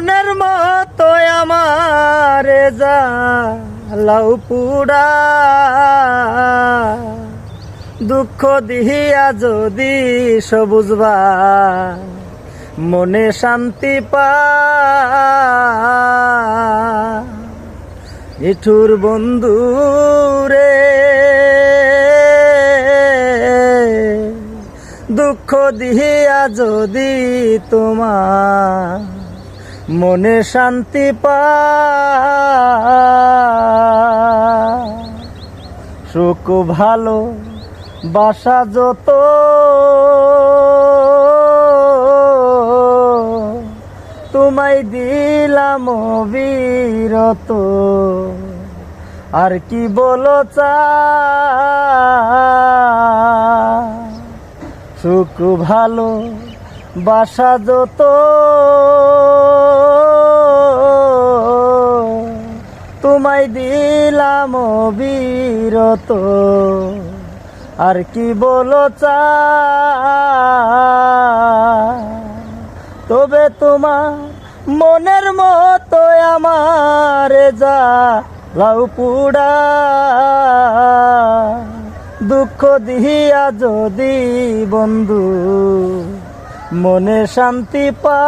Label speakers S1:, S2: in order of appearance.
S1: মনের মতো আমার জ্বালাও পুরা, দুঃখ দিহিয়া যদি সবুজবা মনে শান্তি পা, নিঠুর বন্ধু রে দুঃখ দিহিয়া যদি তোমার মনে শান্তি পা, সুখ ভালো বাসা যত তোমায় দিলাম অবিরত, আর কি বলো চা, সুখ ভালো বাসা যত তোমায় দিলাম অবিরত, আর কি বলো চা, তবে তোমার মনের মতো আমার জ্বালাও পুরা, দুঃখ দিহিয়া যদি বন্ধু মনে শান্তি পা।